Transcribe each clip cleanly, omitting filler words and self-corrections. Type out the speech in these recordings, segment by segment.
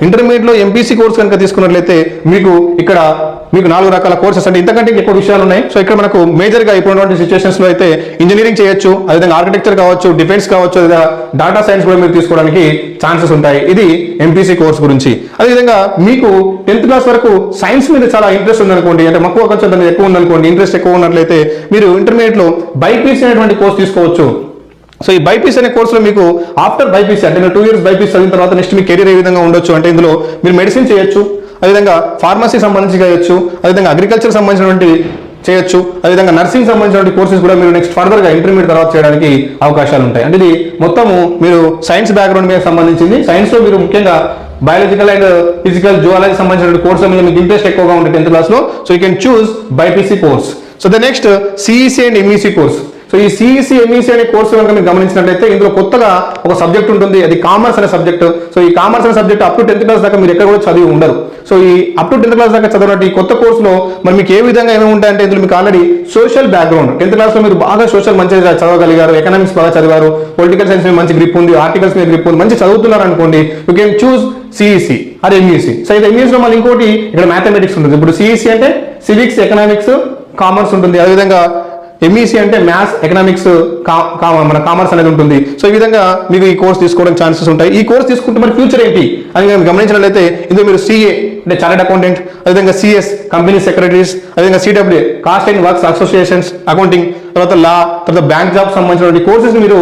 Intermediate లో MPC course కనుక తీసుకున్నట్లయితే మీకు 4 రకాల కోర్సెస్ అంటే ఇంతకంటే ఎక్కువ విషయాలు ఉన్నాయి. సో ఇక్కడ మనకు మేజర్ గా ఇప్పుడున్నటువంటి సిచ్యువేషన్స్ లో అయితే ఇంజనీరింగ్ చేయొచ్చు, అదేవిధంగా ఆర్కిటెక్చర్ కావచ్చు, డిఫెన్స్ కావచ్చు, లేదా డేటా సైన్స్ కూడా మీరు తీసుకోవడానికి ఛాన్సెస్ ఉంటాయి. ఇది ఎంపీసీ కోర్స్ గురించి. అదేవిధంగా మీకు 10th క్లాస్ వరకు సైన్స్ మీద చాలా ఇంట్రెస్ట్ ఉందనుకోండి, అంటే మక్కువ కొంచెం దాని ఎక్కువ ఉందనుకోండి, ఇంట్రెస్ట్ ఎక్కువ ఉన్నట్లయితే మీరు ఇంటర్మీడియట్ లో బైపీసీ అనేటువంటి కోర్స్ తీసుకోవచ్చు. సో ఈ బైపీసీ అనే కోర్సులో మీకు ఆఫ్టర్ బైపీసీ అంటే మీరు 2 years బైపీసీ చదివిన తర్వాత నెక్స్ట్ మీ కెరీర్ ఏ విధంగా ఉండొచ్చు అంటే ఇందులో మీరు మెడిసిన్ చేయొచ్చు, అదేవిధంగా ఫార్మసీ సంబంధించి చేయొచ్చు, అదేవిధంగా అగ్రికల్చర్ సంబంధించినటువంటి చేయొచ్చు, అదేవిధంగా నర్సింగ్ సంబంధించినటువంటి కోర్సెస్ కూడా మీరు నెక్స్ట్ ఫర్దర్ గా ఇంటర్మీడియట్ తర్వాత చేయడానికి అవకాశాలు ఉంటాయి. అంటే ఇది మొత్తము మీరు సైన్స్ బ్యాక్గ్రౌండ్ మీద సంబంధించింది. సైన్స్ లో మీరు ముఖ్యంగా బయాలజికల్ అండ్ ఫిజికల్ జువాలజీ సంబంధించిన కోర్సు మీద మీకు ఇంట్రెస్ట్ ఎక్కువగా ఉంటుంది 10th క్లాస్ లో. So you can choose BiPC course. So the next CEC and MEC course. So ఈ సిఈసీ ఎంఈసీ అనే కోర్సు కనుక మీరు గమనించినట్లయితే ఇందులో కొత్తగా ఒక సబ్జెక్ట్ ఉంటుంది, అది కామర్స్ అనే సబ్జెక్ట్. సో ఈ కామర్స్ అనే subject up to 10th class దాకా మీరు ఎక్కడ కూడా చదివి ఉండరు. సో ఈ అప్ టు 10th క్లాస్ దాకా చదివినట్టు ఈ కొత్త కోర్సులో మరి మీకు ఏ విధంగా ఏమేమి ఉంటాయంటే ఇందులో మీకు already social background 10th class లో మీరు బాగా సోషల్ మంచిగా చదవగలిగారు, ఎకనామిక్స్ బాగా చదివారు, పొలిటికల్ సైన్స్ మీద మంచి గ్రిప్ ఉంది, ఆర్టికల్స్ మీద గ్రిప్ ఉంది, మంచి చదువుతున్నారు అనుకోండి, you can choose CEC or MEC. So ఇది ఎంఈసీ లో మళ్ళీ ఇంకోటి ఇక్కడ మ్యాథమెటిక్స్ ఉంటుంది. ఇప్పుడు సిఈసీ అంటే సివిక్స్, ఎకనామిక్స్, కామర్స్ ఉంటుంది. అదేవిధంగా ఎంఈసీ అంటే మ్యాథ్స్, ఎకనామిక్స్, మన కామర్స్ అనేది ఉంటుంది. సో ఈ విధంగా మీకు ఈ కోర్స్ తీసుకోవడానికి ఛాన్సెస్ ఉంటాయి. ఈ కోర్స్ తీసుకుంటే మరి ఫ్యూచర్ ఏంటి అని గమనించినట్లయితే ఇందులో మీరు సిఏ అంటే చార్టెడ్ అకౌంటెంట్, అదేవిధంగా సిఎస్ కంపెనీ సెక్రటరీస్, అదేవిధంగా CW cost and works associations accounting, తర్వాత లా, తర్వాత బ్యాంక్ జాబ్ సంబంధించిన కోర్సెస్ మీరు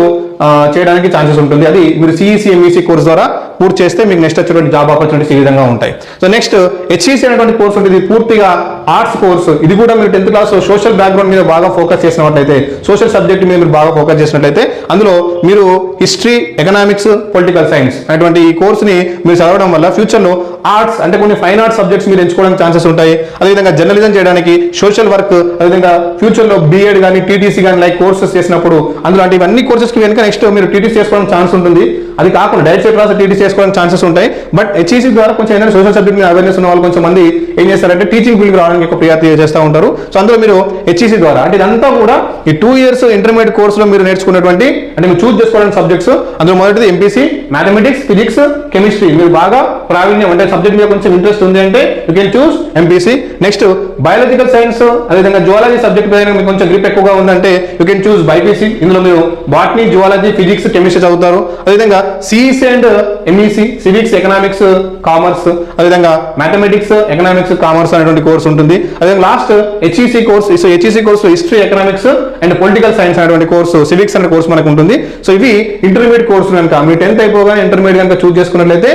చేయడానికి ఛాన్సెస్ ఉంటుంది. అది మీరు సిఈసీ ఎంఈసీ కోర్స్ ద్వారా పూర్తి చేస్తే మీకు నెక్స్ట్ వచ్చేటువంటి జాబ్ ఆపర్చునిటీస్ ఈ విధంగా ఉంటాయి. సో నెక్స్ట్ హెచ్ఈసీ అనేటువంటి కోర్స్ ఉంటుంది. పూర్తిగా ఆర్ట్స్ కోర్సు. ఇది కూడా మీరు 10th క్లాస్ సోషల్ బ్యాక్గ్రౌండ్ మీద బాగా ఫోకస్ చేసినట్లయితే, సోషల్ సబ్జెక్ట్ మీద మీరు బాగా ఫోకస్ చేసినట్లయితే అందులో మీరు హిస్టరీ, ఎకనామిక్స్, పొలిటికల్ సైన్స్ అనేటువంటి ఈ కోర్సుని మీరు చదవడం వల్ల ఫ్యూచర్ లో ఆర్ట్స్ అంటే కొన్ని ఫైన్ ఆర్ట్స్ సబ్జెక్ట్స్ మీరు ఎంచుకోవడానికి ఛాన్సెస్ ఉంటాయి. అదేవిధంగా జర్నలిజం చేయడానికి, సోషల్ వర్క్, అదేవిధంగా ఫ్యూచర్ లో బిఎడ్ కానీ టీటీసీ కానీ లైక్ కోర్సెస్ చేసినప్పుడు అందులో అంటే ఇవన్నీ కోర్సెస్ కి వెనుక నెక్స్ట్ మీరు టీటీసీ చేసుకోవడానికి ఛాన్స్ ఉంటుంది. అది కాకుండా డైరెక్ట్ క్లాస్ టీటీసీ చేసుకోవడానికి ఛాన్సెస్ ఉంటాయి. బట్ హెచ్ఈసీ ద్వారా కొంచెం ఏదైనా సోషల్ సబ్జెక్ట్ మీద అవేర్నెస్ ఉన్న వాళ్ళు కొంచెం మంది ఏం చేస్తారంటే టీచింగ్ ఫీల్డ్ రావడానికి ఎక్కువ ప్రియారిటీ చేస్తూ ఉంటారు. సో అందులో మీరు హెచ్ఈసీ ద్వారా అంటే ఇదంతా కూడా ఈ 2 years ఇంటర్మీడియట్ కోర్సులో మీరు నేర్చుకున్నటువంటి అంటే మీరు చూస్ చేసుకోవడానికి సబ్జెక్ట్స్ అందులో మొదటిది ఎంపీసీ మ్యాథమెటిక్స్, ఫిజిక్స్, కెమిస్ట్రీ. మీరు బాగా ప్రావీణ్యం అంటే సబ్జెక్ట్ మీద కొంచెం ఇంట్రెస్ట్ ఉంది అంటే you can choose MPC. Next biological science, అదేవిధంగా జువాలజీ సబ్జెక్ట్ మీద మీకు కొంచెం గ్రిప్ ఎక్కువగా ఉందంటే యూ కెన్ చూస్ బైపీసీ. ఇందులో మీరు బాటనీ, జువాలజీ, ఫిజిక్స్, కెమిస్ట్రీ చదువుతారు. అదేవిధంగా CEC and MEC civics, economics, commerce, అదేవిధంగా మ్యాథమెటిక్స్, ఎకనామిక్స్, కామర్స్ అనేటువంటి కోర్స్ ఉంటుంది. అదేవిధంగా last HEC course. So HEC course history, economics and political science అనేటువంటి కోర్సు, సివిక్స్ అనే కోర్స్ మనకు ఉంటుంది. సో ఇవి ఇంటర్మీడియట్ కోర్సు కనుక మీరు 10th అయిపోగానే ఇంటర్మీడియట్ కనుక చూస్ చేసుకున్నట్లయితే